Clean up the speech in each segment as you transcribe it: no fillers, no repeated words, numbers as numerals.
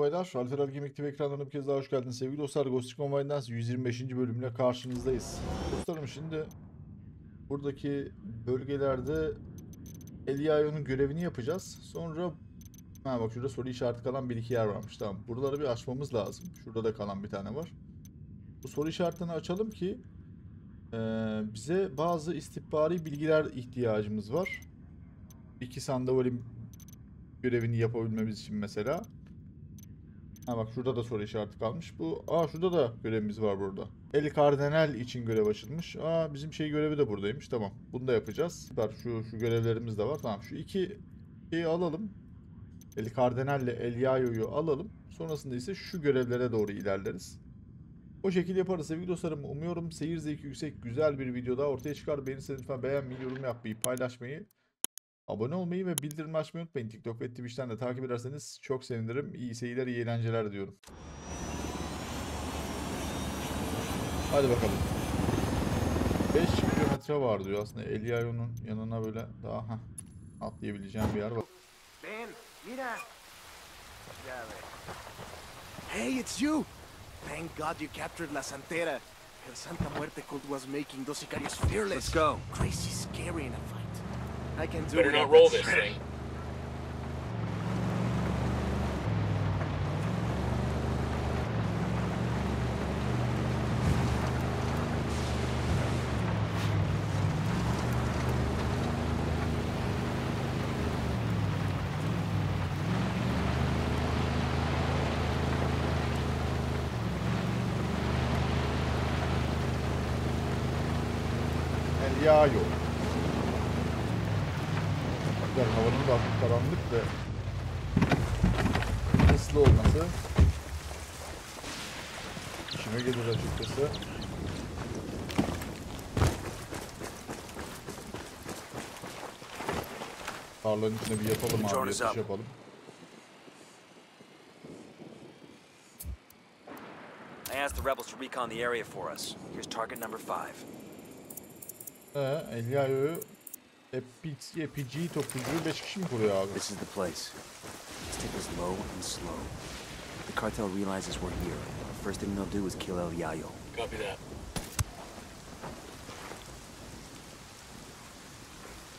baylar. Alfer Gemik TV ekranlarına bir kez daha hoş geldiniz sevgili dostlar. Recon Wildlands 125. bölümle karşınızdayız. Dostlarım şimdi buradaki bölgelerde YAYO'nun görevini yapacağız. Sonra bak şurada soru işareti kalan bir iki yer varmış. Tamam. Buraları bir açmamız lazım. Şurada da kalan bir tane var. Bu soru işaretlerini açalım ki bize bazı istihbari bilgiler ihtiyacımız var. İki sandavalin görevini yapabilmemiz için mesela. Ha bak şurada da soru işareti kalmış. Şurada da görevimiz var burada. El Kardinal için görev açılmış. Bizim görevi de buradaymış. Tamam. Bunu da yapacağız. Süper. Şu görevlerimiz de var. Tamam. Şu iki şeyi alalım. El Kardinal ile El YAYO'yu alalım. Sonrasında ise şu görevlere doğru ilerleriz. O şekilde yaparız sevgili dostlarım. Umuyorum seyir zevki yüksek güzel bir video daha ortaya çıkar. Beğenirseniz lütfen beğenmeyi, yorum yapmayı, paylaşmayı, abone olmayı ve bildirim açmayı unutmayın. TikTok ve Twitch'ten de takip ederseniz çok sevinirim. İyi seyirler, iyi eğlenceler diyorum. Hadi bakalım. 5 kilometre var diyor aslında. El YAYO'nun yanına böyle daha atlayabileceğim bir yer var. Ben, mira. Hey, it's you. Thank God you captured La Santera. El Santa Muerte cult was making those sicarios fearless. Let's go. Crazy, scary in a fight. I can do Better it. not roll this thing. El YAYO. Güzel, havanın da hafif karanlık ve hızlı olması işime gelir açıkçası. Tarlanın içine bir yapalım abi, yatış yapalım. I asked the rebels to recon the area for us. Here's target number 5. El YAYO'yu RPG topucu 5 kişi mi kuruyor abi? This is the place. Let's take this low and slow. The cartel realizes we're here. The first thing they'll do is kill El YAYO. Copy that.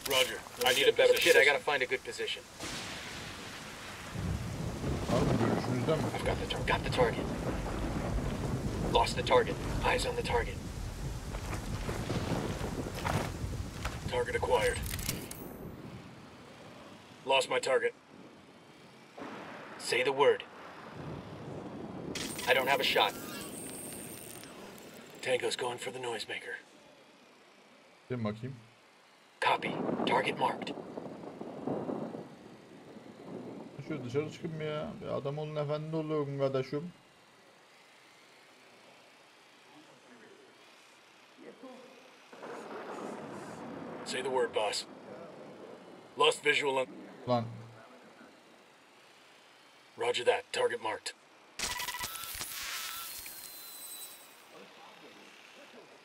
Roger. I need a better shit. I gotta find a good position. Abi görüşünüzden mi? I've got the target. Lost the target. Eyes on the target. Target acquired. Lost my target. Say the word. I don't have a shot. Tango's going for the noisemaker. Gel bakayım. Copy. Target marked. Şöyle dışarı çıkın mı ya? Bir adam olun, efendi olun kardeşim. Say the word, boss. Lost visual on... Lan. Roger that. Target marked.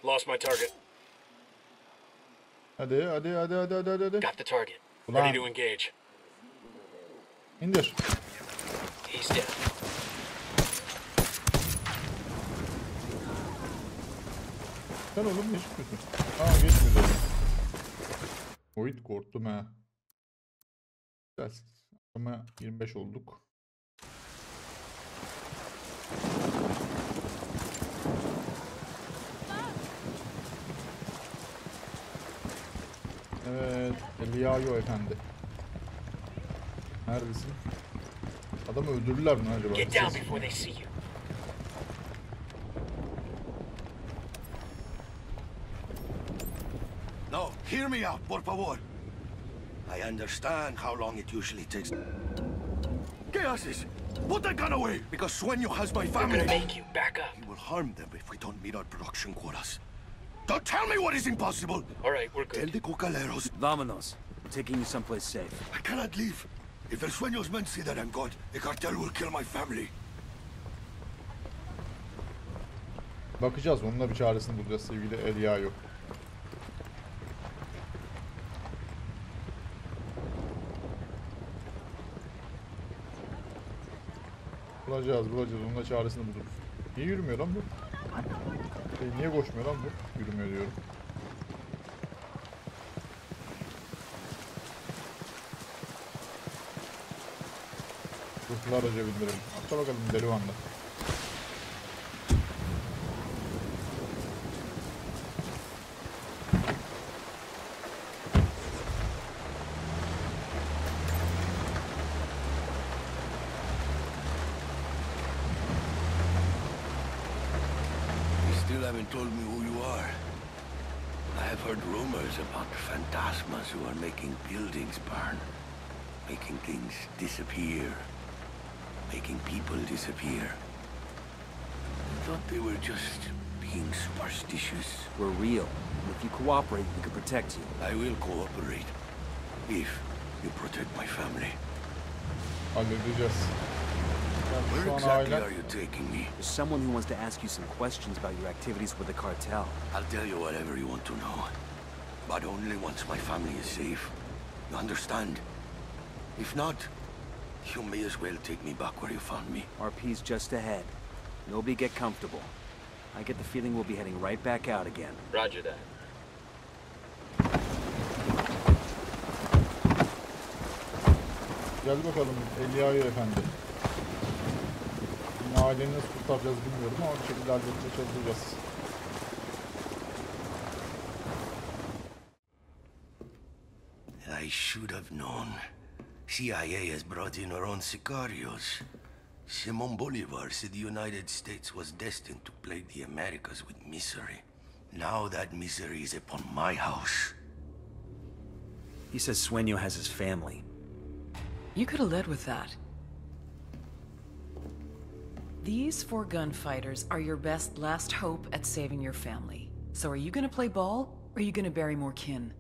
Lost my target. Hadi. Got the target. Ulan. Ready to engage. İndir. He's dead. Sen oğlum ne çıkıyorsun? Geçmiyor. Oyun korktum ha. Güzel. Ama 25 olduk. Evet. El YAYO efendi. Neredesin? Adamı öldürdüler mi acaba? Get down before they see you. No, hear me out, por favor. I understand how long it usually takes. ¿Qué haces? Put that gun away! Because Sueño has my I'm family. gonna make you back up. He will harm them if we don't meet our production quotas. Don't tell me what is impossible! All right, we're Tell good. the cocaleros Vámonos. I'm taking you someplace safe. I cannot leave. If El Sueño's men see that I'm gone, the cartel will kill my family. Bakacağız. Onunla bir çaresini bulacağız sevgili El YAYO. Bulacağız. Onun da çaresini buluruz. Niye yürümüyor lan bu? Niye koşmuyor lan bu? Yürümüyor diyorum. Hızlı araca bindirelim. Atla bakalım Delivan'da. Still haven't told me who you are. I have heard rumors about phantasmas who are making buildings burn, making things disappear, making people disappear. I thought they were just being superstitious. We're real. And if you cooperate, we can protect you. I will cooperate if you protect my family. Halledeceğiz. Where Şu an exactly aile... are you taking me? There's someone who wants to ask you some questions about your activities with the cartel. I'll tell you whatever you want to know, but only once my family is safe. You understand? If not, you may as well take me back where you found me. RP's just ahead. Nobody get comfortable. I get the feeling we'll be heading right back out again. Roger that. Gel bakalım YAYO efendi. Yine aileni nasıl kurtaracağız bilmiyorum ama bir şekilde halletmeye çalışacağız. I should have known. CIA has brought in her own sicarios. Simon Bolivar said the United States was destined to plague the Americas with misery. Now that misery is upon my house. He says Sueño has his family. You could have led with that. These 4 gunfighters are your best last hope at saving your family. So are you gonna play ball, or are you gonna bury more kin?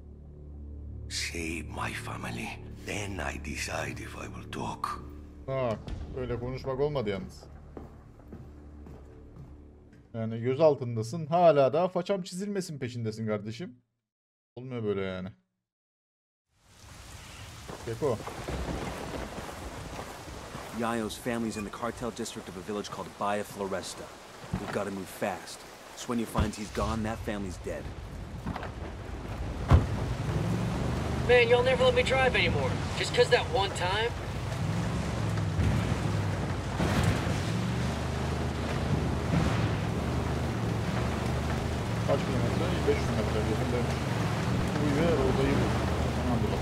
Save my family. Then I decide if I will talk. Bak, öyle konuşmak olmadı yalnız. Yani göz altındasın, hala da façam çizilmesin peşindesin kardeşim. Olmuyor böyle yani. Keko. Yayo's family's in the cartel district of a village called Bahia Floresta. We've got to move fast. Sueño finds he's gone, that family's dead. Man, y'all never let me drive anymore. Just 'cause that one time? Kaç kilometre? 500 metre yakındaymış. Bu ve odayı bu. Tamam dur.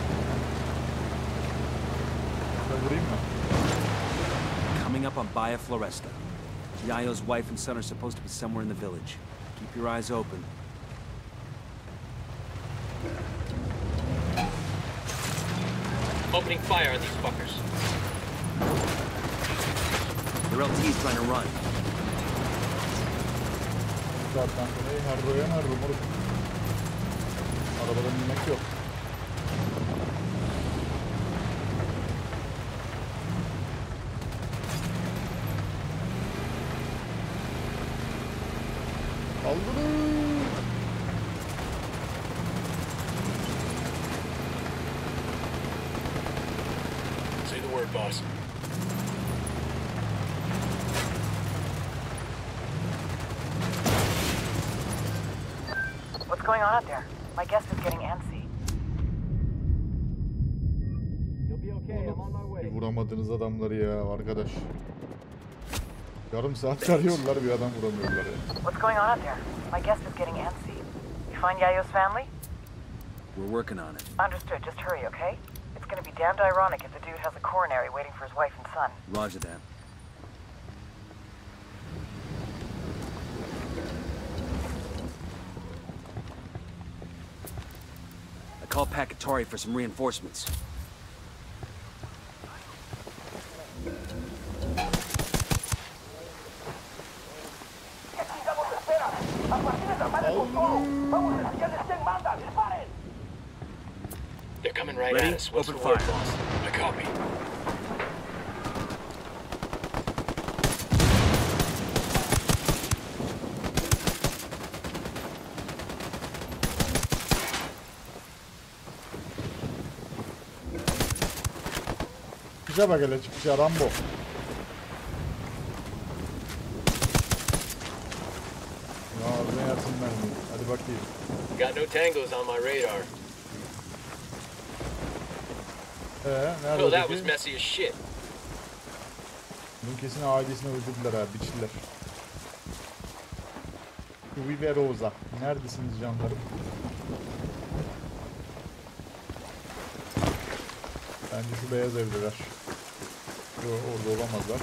Ben vurayım mı? Coming up on Bahia Floresta. Yayo's wife and son are supposed to be somewhere in the village. Keep your eyes open. Opening fire on these fuckers. Their LT's trying to run. Zaten burayı her rumur. Arabadan inmek yok. Kaldırın. Say the word, boss. What's going on out there? My guest is getting antsy. Bir vuramadığınız adamları ya arkadaş. Yarım saat arıyorlar, bir adam vuramıyorlar ya. What's going on out there? My guest is getting antsy. You find Yayo's family? We're working on it. Understood. Just hurry, okay? It's gonna be damned ironic if the dude has a coronary waiting for his wife and son. Roger that. I call Pacatari for some reinforcements. They're coming right Ready? at us. What's the Open word, fire. boss? I copy. Çıkışa bak hele, çıkışa Rambo. Versinler mi? Hadi bakayım. Got no tangos on my radar. Nerede Oh, that was öteki? messy as shit. Bunun kesin ailesini öldürdüler ha, biçtiler. Uvi ve Rosa. Neredesiniz canlarım? Bence şu beyaz evdeler. Yo, orada olamazlar.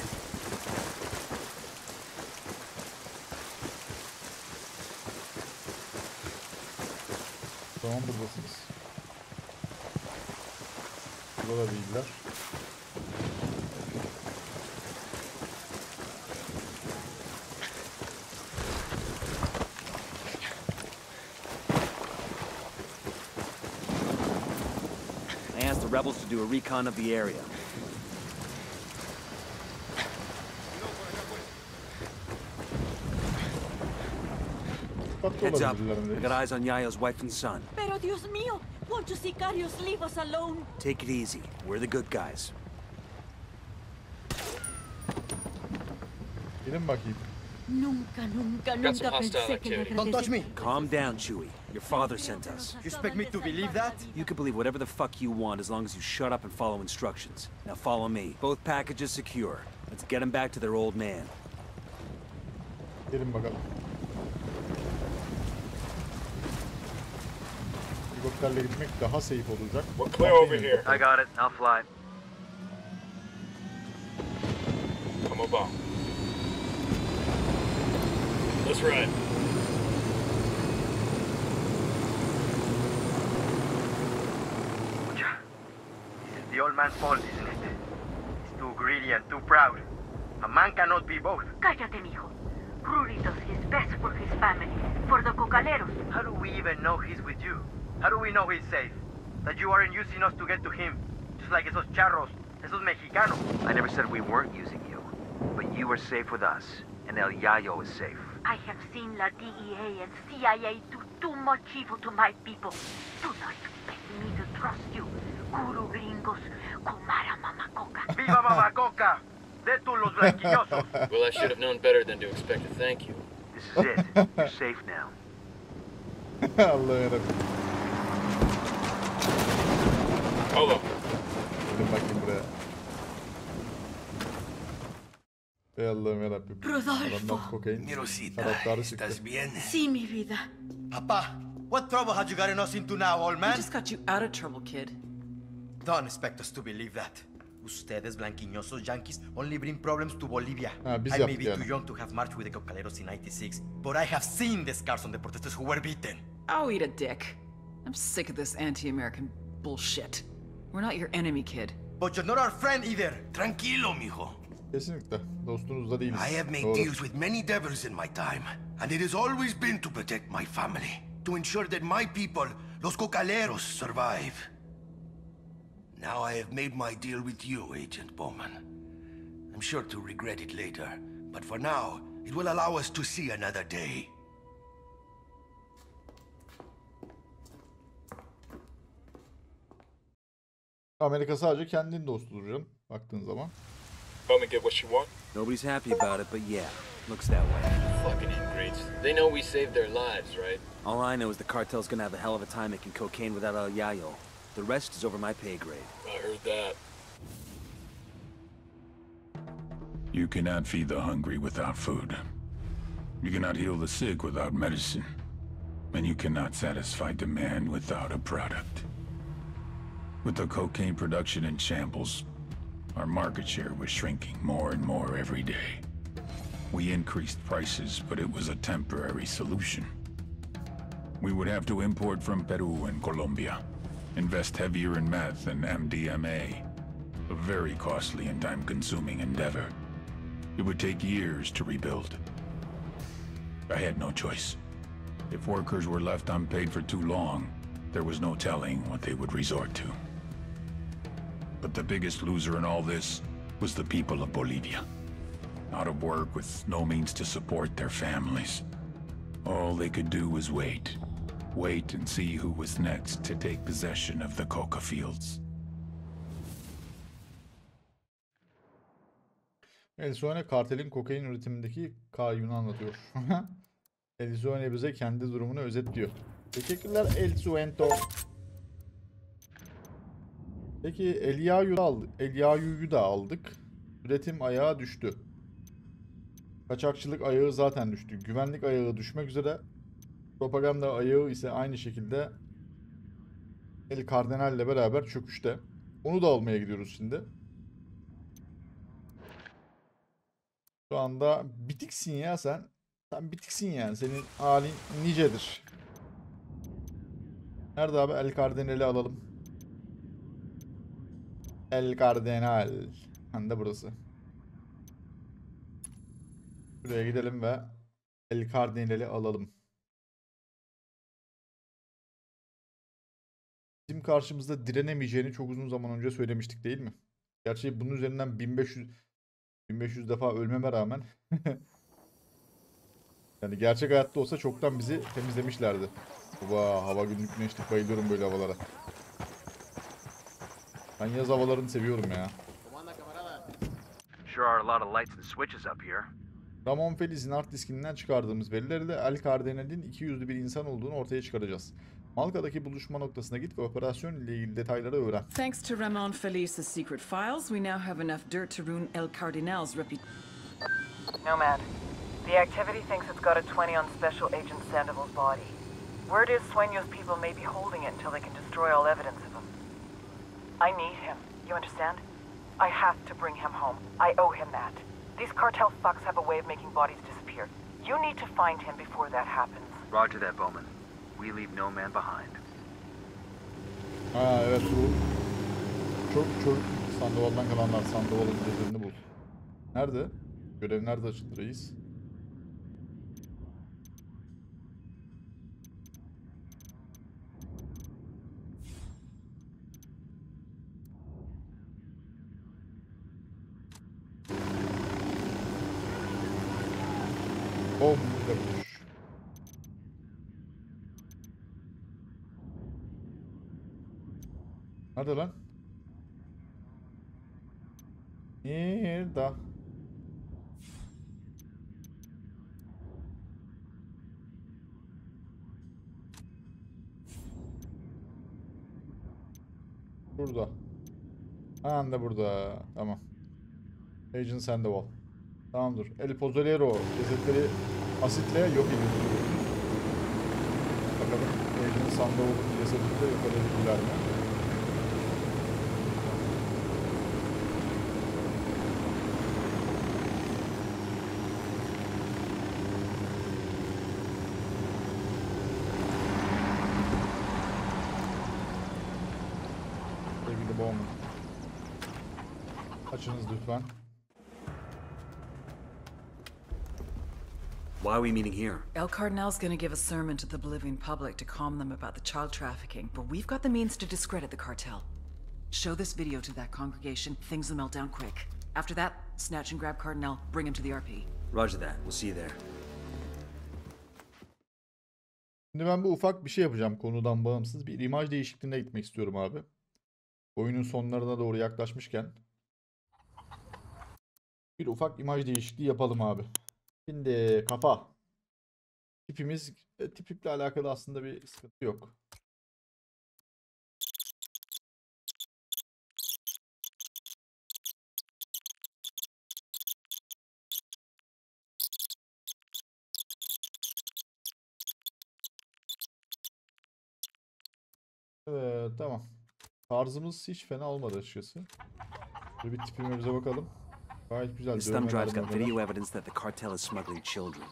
Tamam, buradasınız. Burada da değiller. I asked the rebels to do a recon of the area. Heads up. I got eyes on Yayo's wife and son. Pero Dios mío, won't you sicarios leave us alone? Take it easy. We're the good guys. Gelin bakayım. Nunca some hostile pensé que le activity. Don't touch me. Calm down, Chewie. Your father sent us. You expect me to believe that? You can believe whatever the fuck you want as long as you shut up and follow instructions. Now follow me. Both packages secure. Let's get them back to their old man. Gelin bakalım. Helikopterle gitmek daha safe olacak. We're clear over here. I got it. I'll fly. Come aboard. Let's ride. This is the old man's fault, isn't it? He's too greedy and too proud. A man cannot be both. Cállate, mijo. Rudy does his best for his family, for the cocaleros. How do we even know he's with you? How do we know he's safe? That you aren't using us to get to him? Just like esos charros, esos mexicanos. I never said we weren't using you. But you are safe with us, and El Yayo is safe. I have seen La DEA and CIA do too much evil to my people. Do not expect me to trust you, guru gringos, Kumara Mamacoca. ¡Viva Mamacoca! ¡De tú los blanquillosos! Well, I should have known better than to expect a thank you. This is it. You're safe now. Allah'ım yarabbim. Hold up. Gelin bakayım buraya. Ey Allah'ım yarabbim. Rodolfo. Adamlar kokain. Mirosita, Taraftarı çıktı. ¿estás bien? Sí, mi vida. Papa, what trouble had you gotten us into now, old I man? just got you out of trouble, kid. Don't expect us to believe that. Ustedes, blanquiñosos yankees, only bring problems to Bolivia. Ha, biz I may yaptık be yani. too young to have marched with the cocaleros in '96, but I have seen the scars on the protesters who were beaten. Oh, eat a dick. I'm sick of this anti-American bullshit. We're not your enemy, kid. But you're not our friend either. Tranquilo, mijo. Kesinlikle. Dostunuz da değiliz. I have made Doğru. deals with many devils in my time, and it has always been to protect my family, to ensure that my people, los cocaleros, survive. Now I have made my deal with you, Agent Bowman. I'm sure to regret it later, but for now, it will allow us to see another day. Amerika sadece kendinin dostudur canım. Baktığın zaman. Help me get what you want. Nobody's happy about it, but yeah, looks that way. Fucking ingrates. They know we saved their lives, right? All I know is the cartel's gonna have a hell of a time making cocaine without El Yayo. The rest is over my pay grade. I heard that. You cannot feed the hungry without food. You cannot heal the sick without medicine. And you cannot satisfy demand without a product. With the cocaine production in shambles, our market share was shrinking more and more every day. We increased prices, but it was a temporary solution. We would have to import from Peru and Colombia, invest heavier in meth and MDMA, a very costly and time-consuming endeavor. It would take years to rebuild. I had no choice. If workers were left unpaid for too long, there was no telling what they would resort to. But the biggest loser in all this was the people of Bolivia. Out of work with no means to support their families. All they could do was wait. Wait and see who was next to take possession of the coca fields. Evet, sonra kartelin kokain üretimindeki kayyumunu anlatıyor. El Zuene bize kendi durumunu özetliyor. Teşekkürler El Zuento. Peki El Yayo'yu da aldık. Üretim ayağı düştü. Kaçakçılık ayağı zaten düştü. Güvenlik ayağı düşmek üzere. Propaganda ayağı ise aynı şekilde El Kardinal ile beraber çöküşte. Onu da almaya gidiyoruz şimdi. Şu anda bitiksin ya sen. Sen bitiksin yani. Senin halin nicedir. Nerede abi? El Kardinal'i alalım. El Kardinal. Hem de burası. Buraya gidelim ve El Kardinal'i alalım. Bizim karşımızda direnemeyeceğini çok uzun zaman önce söylemiştik değil mi? Gerçi bunun üzerinden 1500 defa ölmeme rağmen yani gerçek hayatta olsa çoktan bizi temizlemişlerdi. Hava günlük güneşlik, bayılıyorum böyle havalara. Ben yaz havalarını seviyorum ya. Sure are a lot of lights and switches up here. Ramon Feliz'in hard diskinden çıkardığımız verilerle El Kardinal'in 200'lü bir insan olduğunu ortaya çıkaracağız. Malka'daki buluşma noktasına git ve operasyon ile ilgili detayları öğren. Thanks to Ramon Felice's secret files, we now have enough dirt to ruin El Cardinal's reputation. Nomad, the activity thinks it's got a 20 on Special Agent Sandoval's body. Word is Sueño's people may be holding it until they can destroy all evidence of him. I need him, you understand? I have to bring him home. I owe him that. These cartel fucks have a way of making bodies disappear. You need to find him before that happens. Roger that, Bowman. We leave no man behind. Ha evet, bu çok Sandoval'dan kalanlar. Sandoval'ın cesedini bul. Nerede? Görev nerede açıldı reis? Bom yapmış. Nerede lan? Nerede? Burada. Ha da burada. Tamam. Agent Sandoval. Tamamdır. El Pozzolero cesetleri asitle yok ediyor. Bakalım Agent Sandoval'ın cesedini de yok edebilirler mi? Sevgili Bowman. Açınız lütfen. Why are we meeting here? El Cardinal's gonna give a sermon to the Bolivian public to calm them about the child trafficking, but we've got the means to discredit the cartel. Show this video to that congregation, things will melt down quick. After that, snatch and grab Cardinal, bring him to the RP. Roger that. We'll see you there. Şimdi ben bu ufak bir şey yapacağım, konudan bağımsız. Bir imaj değişikliğine gitmek istiyorum abi. Oyunun sonlarına doğru yaklaşmışken bir ufak imaj değişikliği yapalım abi. Şimdi kafa. Tipimiz, tiple alakalı aslında bir sıkıntı yok. Evet, tamam. Tarzımız hiç fena olmadı açıkçası. Şöyle bir tipimize bakalım. Gayet güzel. This thumb drive's got video evidence that the cartel is smuggling children.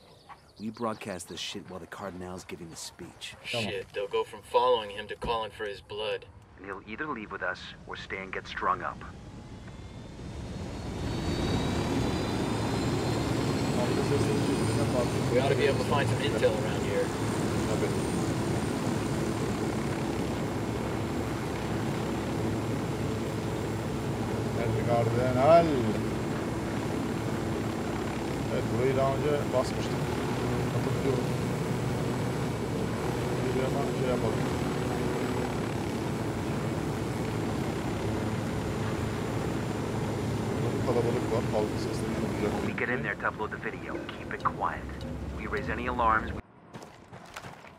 We broadcast this shit while the Cardinal's giving the speech. Shit, they'll go from following him to calling for his blood. And he'll either leave with us or stay and get strung up. We ought to be able to find some intel around here. Tabii. El Kardinal. Evet, burayı daha önce basmıştık. Hatırlıyorum. Bir hemen şey yapalım. Burada bir kalabalık var. Halkın sesleri çok güzel. When we get in there to upload the video, keep it quiet. We raise any alarms.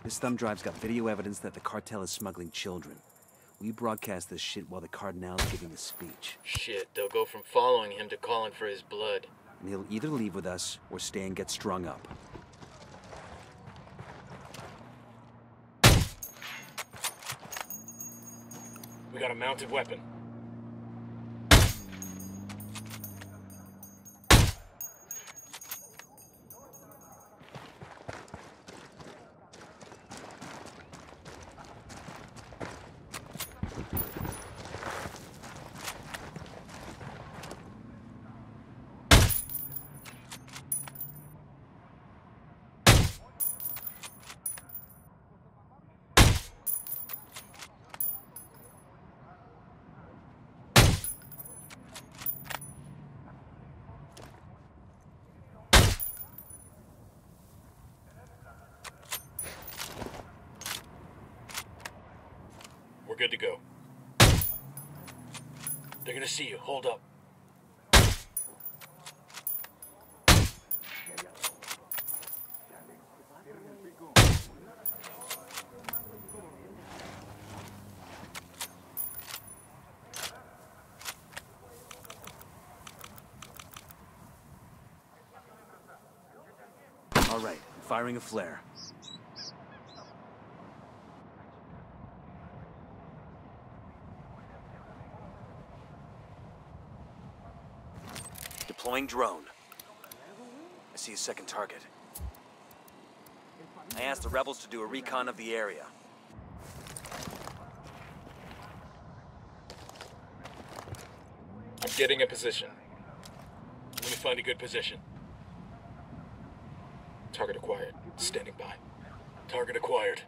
This thumb drive's got video evidence that the cartel is smuggling children. We broadcast this shit while the cardinal's giving the speech. Shit, they'll go from following him to calling for his blood. And he'll either leave with us or stay and get strung up. We got a mounted weapon. We're good to go. They're gonna see you. Hold up. All right, I'm firing a flare. Deploying drone. I see a second target. I asked the rebels to do a recon of the area. I'm getting a position. Let me find a good position. Target acquired. Standing by. Target acquired.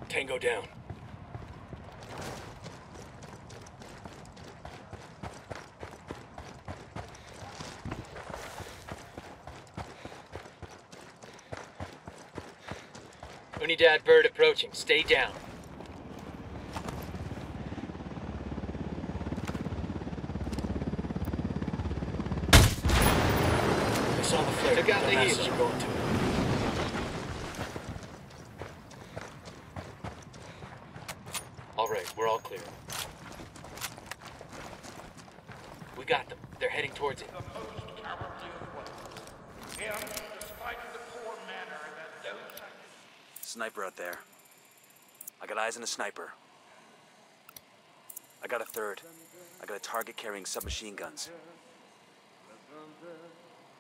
Tango down. Unidad bird approaching. Stay down. I saw the flare. Took out the heat. You're going to. All right, we're all clear. We got them. They're heading towards it. Sniper out there. I got eyes on a sniper. I got a third. I got a target carrying submachine guns.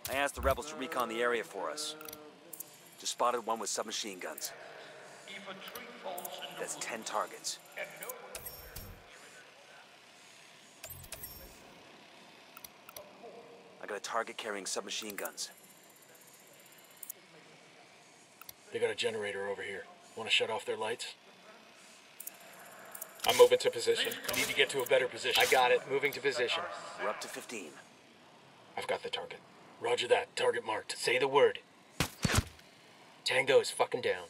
I asked the rebels to recon the area for us. Just spotted one with submachine guns. That's 10 targets. I got a target carrying submachine guns. They got a generator over here. Want to shut off their lights? I'm moving to position. I need to get to a better position. I got it. Moving to position. We're up to 15. I've got the target. Roger that. Target marked. Say the word. Tango is fucking down.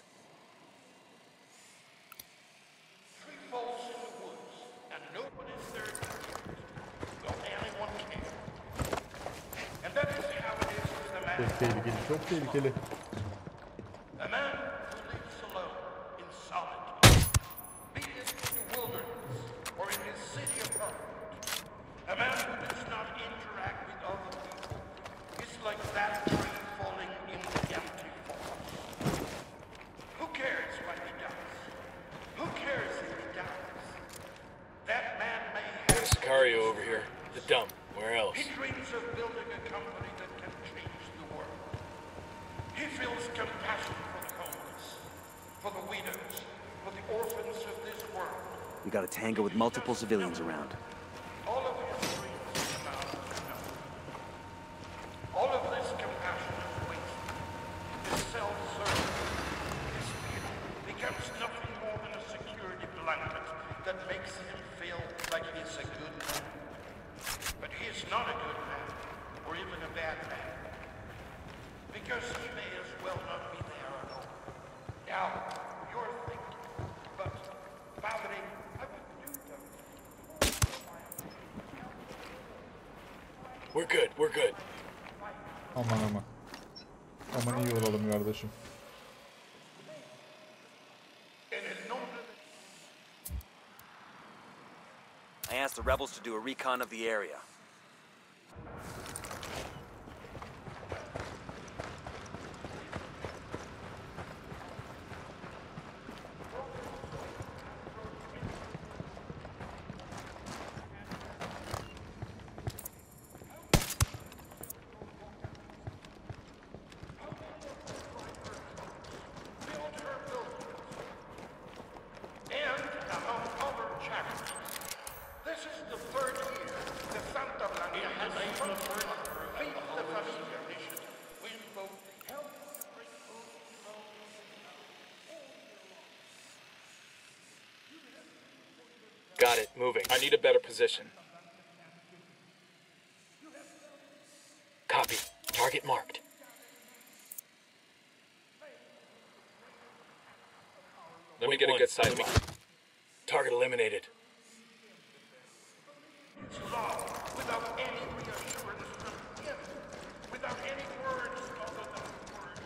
Çok tehlikeli, çok tehlikeli. A man who lives alone in solitude, be it in the wilderness or in his city apartment. A man who does not interact with other people is like that tree falling in the empty forest. Who cares what he does? Who cares if he dies? That man may have... Sicario over here. The dump. Where else? He dreams of building a company that can change the world. He feels compassion for the homeless, for the widows, for the orphans of this world. We got a tango with multiple civilians around. All of his dreams come out of nothing. All of this compassion is wasted. His self-serving, his fear becomes nothing more than a security blanket that makes him feel like he's a good man. But he is not a good man, or even a bad man. Because he may as well not be there at all. Now, you're thinking, but, Padre, I wouldn't do that. We're good. We're good. Aman aman. Aman iyi olalım kardeşim. rebels to do a recon of the area. Got it. Moving. I need a better position. Copy. Target marked. Let me get a good sight line. Target eliminated. Without any reassurance from him, without any words other than words.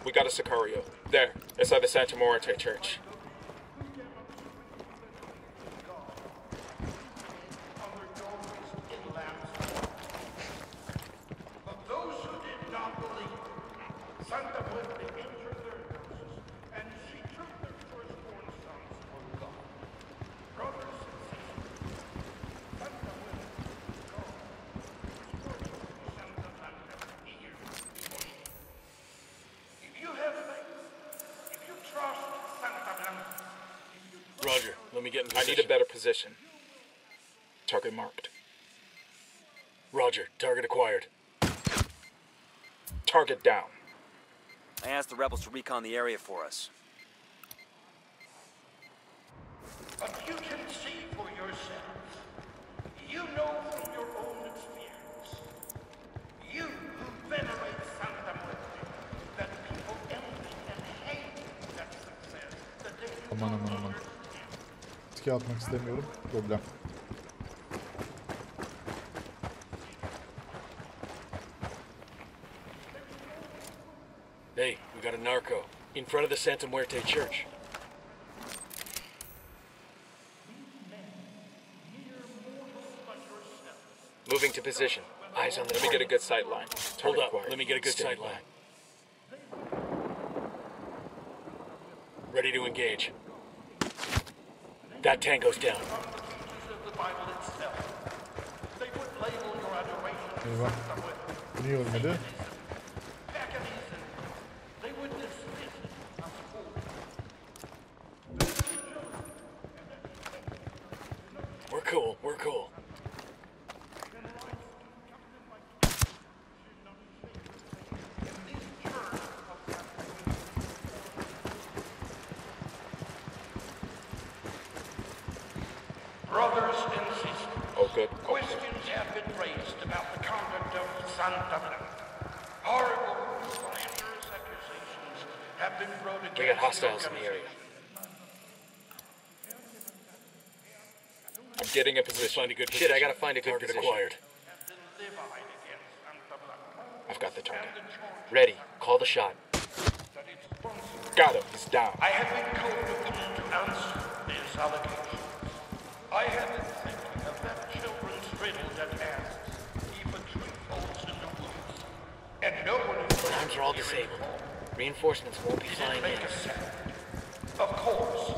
We got a Sicario. There, inside the Santa Muerte church. Roger, let me get in position. I need a better position. Target marked. Roger, target acquired. Target down. I asked the rebels to recon the area for us. But you can see for yourselves. You know from your own experience. You who venerate Santa Muerte, that people envy and hate that success, that they do not understand. Riske atmak istemiyorum. Problem. Hey, we got a narco in front of the Santa Muerte church. Moving to position. Eyes on the. Let me get a good sight line. Hold up. Let me get a good sight line. Ready to engage. That tango's down. Eyvah. Bu niye ölmedi? We're cool. We're cool. Brothers and sisters, Oh, good. questions have been raised about the conduct of Santa Blanca. Horrible, slanderous accusations have been brought against We got hostiles in the area. I'm getting a position. Find a good position. Shit, I gotta find a good target acquired. I've got the target. Ready. Call the shot. Got him. He's down. I have been called upon to answer these allegations. I have been thinking of that children's riddle that asks if a tree falls in the woods and no one is Alarms are all disabled. Reinforcements won't be flying in. Of course,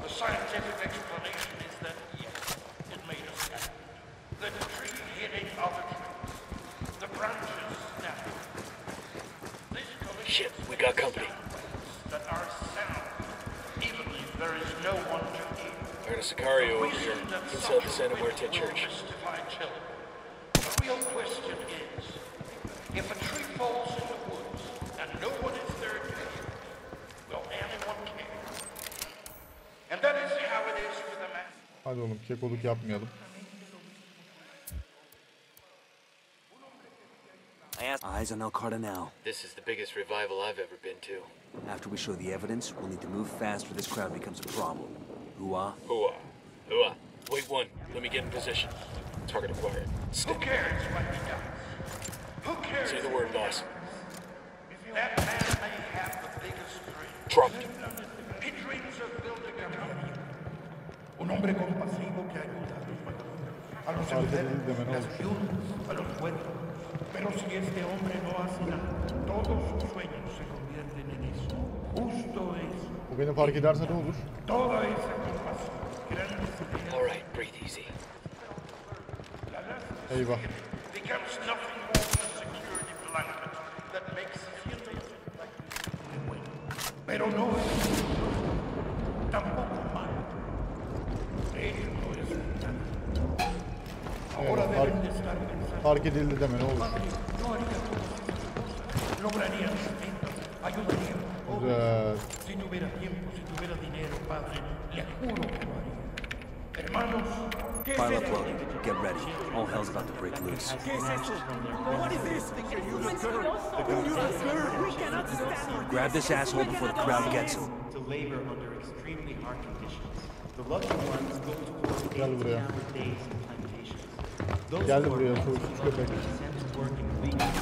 the scientific explanation is that yes, it made a sound. That the tree hitting other trees, the branches snapping. Shit, we got company. That are sound, even if there is no one to hear. I heard a Sicario over here inside the Santa Muerte church. The real question is, if a tree falls in the woods and no one is there to hear, will anyone care? And that is how it is with a man. Hadi oğlum kekoluk yapmayalım. Eyes on El Cardinal. This is the biggest revival I've ever been to. After we show the evidence, we'll need to move fast or this crowd becomes a problem. Hooah. Hooah. Hooah. Wait one. Let me get in position. Target acquired. Who cares what he does? Who cares? Say the word, boss. That man may have the biggest dream. Dropped. He dreams of building a company. Un hombre compasivo que ayuda a los enfermos, a las viudas, a los huérfanos. Pero si este hombre no hace nada, todos sus sueños se convierten en eso. Justo eso. Bu beni fark ederse ne olur? Toda esa compasión. All right, breathe easy. Eyvah. Becomes nothing more than a security blanket that makes humans like pero no es tampoco malo. Ello no es nada. Ahora deben de estar pensando. Fark edildi deme ne olur. No haría todas esas cosas. Lograría respeto, ayudaría. Güzel. Si tuviera tiempo, si tuviera dinero, padre, le juro que lo haría. Hermanos, File uploaded. Get ready. All hell's about to break loose. What is this? Grab this asshole before the crowd gets him. To labor under extremely hard conditions. The lucky ones go to work Gel buraya. for days in plantations. Geldi buraya soysuz köpek. Sent to work in weekends.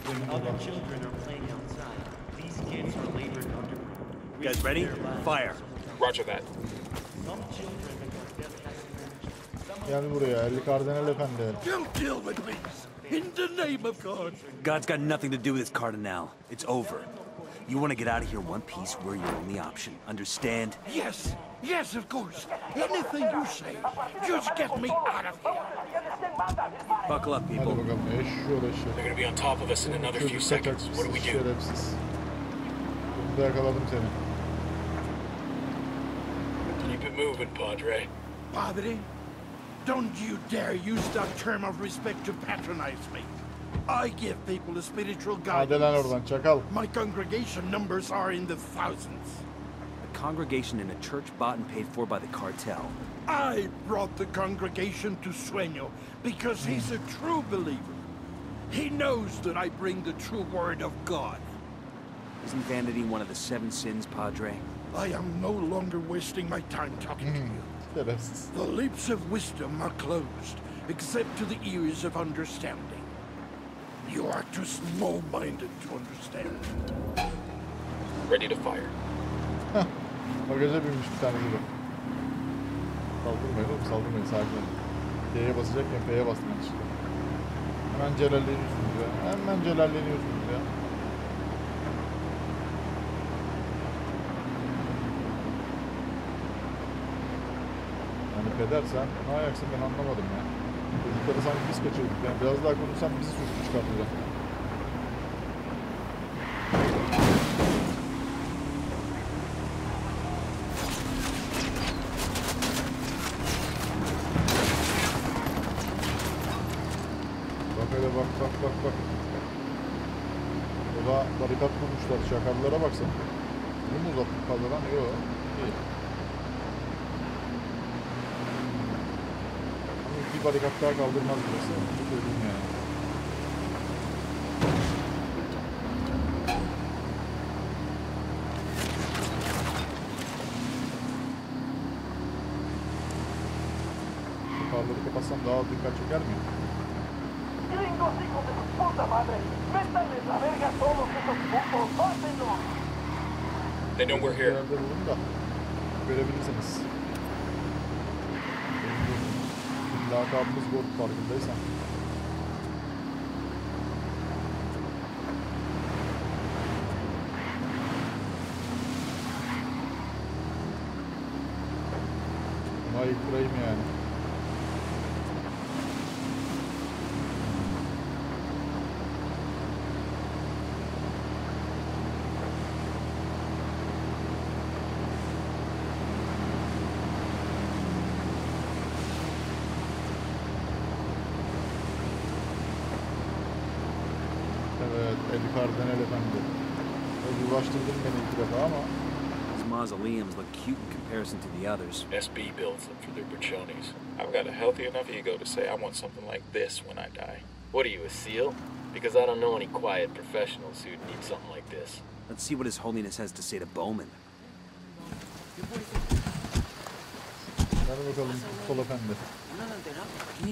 When other children are playing outside, these kids are laboring underground. Guys ready? Fire. Roger that. Some children Gel buraya El Kardinal Efendi. you deal with me. In the name of God. God's got nothing to do with this cardinal. It's over. You want to get out of here one piece, we're your only option. Understand? Yes, yes, of course. Anything you say. Just get me out of here. Buckle up, Hadi people. bakalım eşşoğlu They're eşşoğlu. gonna be on top of us in another few seconds. What do we do? Şerefsiz. Bunda yakaladım seni. Keep it moving, Padre. Padre, don't you dare use that term of respect to patronize me. I give people a spiritual Hadi lan guidance. oradan çakal. My congregation numbers are in the thousands. A congregation in a church bought and paid for by the cartel. I brought the congregation to Sueño because he's a true believer. He knows that I bring the true word of God. Isn't vanity one of the 7 sins, Padre? I am no longer wasting my time talking to you. Şerefsiz. The lips of wisdom are closed, except to the ears of understanding. You are too small-minded to understand. Ready to fire. Bagaja binmiş bir tane gibi. Saldırmayın oğlum saldırmayın sakin olun. D'ye basacakken F'ye bastım işte. Hemen celalleniyorsunuz ya. Hemen celalleniyorsunuz ya. Yani peder sen ne ayaksın ben anlamadım ya. Çocukları sanki biz kaçırdık yani. Biraz daha konuşsam bizi suçlu çıkartacak. Bak hele bak bak bak bak. Burada barikat kurmuşlar. Şakallara baksana. Bunu mu uzatıp kaldıran? Yok. İyi. Bir barikat daha kaldırmaz burası. Bu söyleyeyim yani. Yukarıları kapatsam daha az dikkat çeker miyim? Gringos hijos de su puta madre. Métanles la verga a todos esos putos. ¡Mátenlos! They know we're Bir here. yerde bulun da görebilirsiniz. Lakabımız Gold farkındaysan. Bunu ayıktırayım yani. Evet, El Kardinal Efendi. Ulaştırdın beni 2 defa ama. These mausoleums look cute in comparison to the others. SB builds them for their buchones. I've got a healthy enough ego to say I want something like this when I die. What are you, a SEAL? Because I don't know any quiet professionals who'd need something like this. Let's see what His Holiness has to say to Bowman. Hadi bakalım Kutsal Efendi.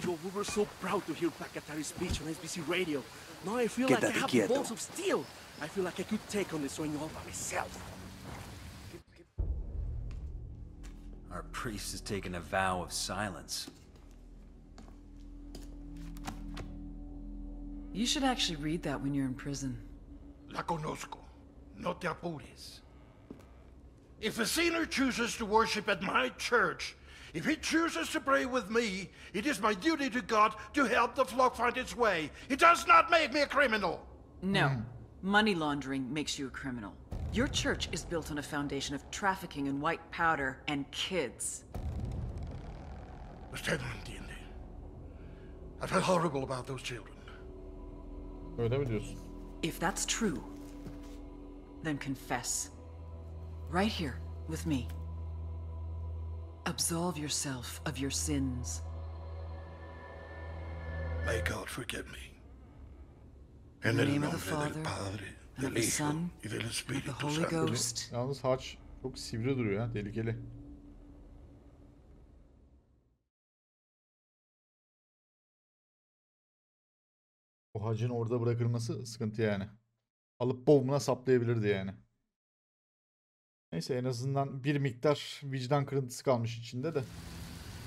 Joe, we were so proud to hear Pacatari's speech on SBC radio. Now I feel like I Quédate have the quieto. balls of steel. I feel like I could take on the Sueño all by myself. Our priest has taken a vow of silence. You should actually read that when you're in prison. La conozco. No te apures. If a sinner chooses to worship at my church, if he chooses to pray with me, it is my duty to God to help the flock find its way. It does not make me a criminal. No. Money laundering makes you a criminal. Your church is built on a foundation of trafficking in white powder and kids. Usted no entiende. I felt horrible about those children. Öyle mi diyorsun? If that's true, then confess. Right here, with me. Absolve yourself of your sins. May God forgive me. In En the el name of the nombre del Father, Padre, and of del the Hijo Son, y del and of the Espíritu Holy Santo. Ghost. Yalnız haç çok sivri duruyor ya. Tehlikeli. O hacın orada bırakılması sıkıntı yani. Alıp boğumuna saplayabilirdi yani. Neyse en azından bir miktar vicdan kırıntısı kalmış içinde de.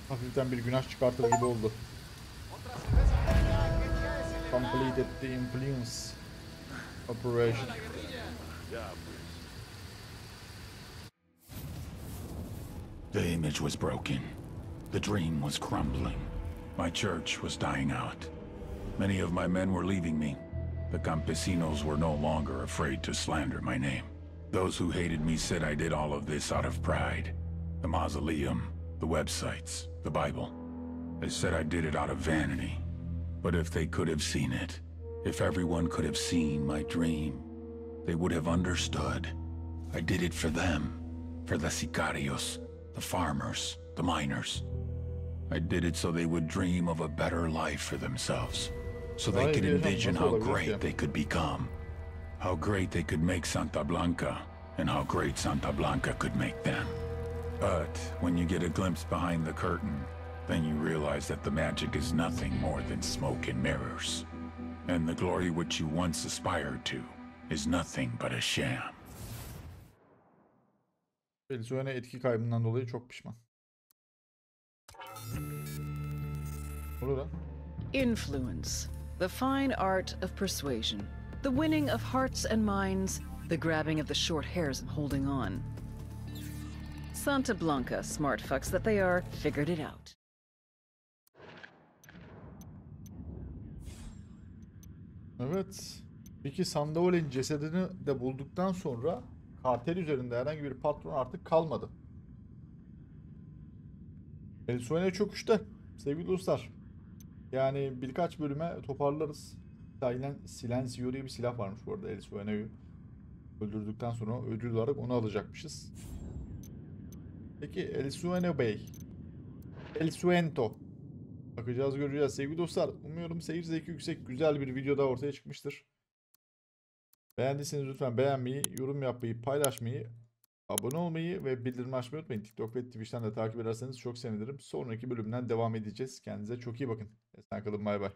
Hafiften bir günah çıkartır gibi oldu. Completed the influence operation. The image was broken. The dream was crumbling. My church was dying out. Many of my men were leaving me. The campesinos were no longer afraid to slander my name. Those who hated me said I did all of this out of pride. The mausoleum, the websites, the Bible. They said I did it out of vanity. But if they could have seen it, if everyone could have seen my dream, they would have understood. I did it for them, for the sicarios, the farmers, the miners. I did it so they would dream of a better life for themselves, so they could envision how great they could become, how great they could make Santa Blanca, and how great Santa Blanca could make them. But when you get a glimpse behind the curtain, then you realize that the magic is nothing more than smoke and mirrors, and the glory which you once aspired to is nothing but a sham. Venezuela etki kaybından dolayı çok pişman. Olur lan. Influence. The fine art of persuasion. The winning of hearts and minds. The grabbing of the short hairs and holding on. Santa Blanca, smart fucks that they are, figured it out. Evet. Peki Sandoval'in cesedini de bulduktan sonra kartel üzerinde herhangi bir patron artık kalmadı. El Sueño çöküşte sevgili dostlar. Yani birkaç bölüme toparlarız. Silencio diye bir silah varmış bu arada. El Sueño'yu öldürdükten sonra ödül olarak onu alacakmışız. Peki El Sueño Bey. El Suento. Bakacağız, göreceğiz sevgili dostlar. Umuyorum seyir zevki yüksek güzel bir video daha ortaya çıkmıştır. Beğendiyseniz lütfen beğenmeyi, yorum yapmayı, paylaşmayı, abone olmayı ve bildirim açmayı unutmayın. TikTok ve Twitch'ten de takip ederseniz çok sevinirim. Sonraki bölümden devam edeceğiz. Kendinize çok iyi bakın. Esen kalın, bay bay.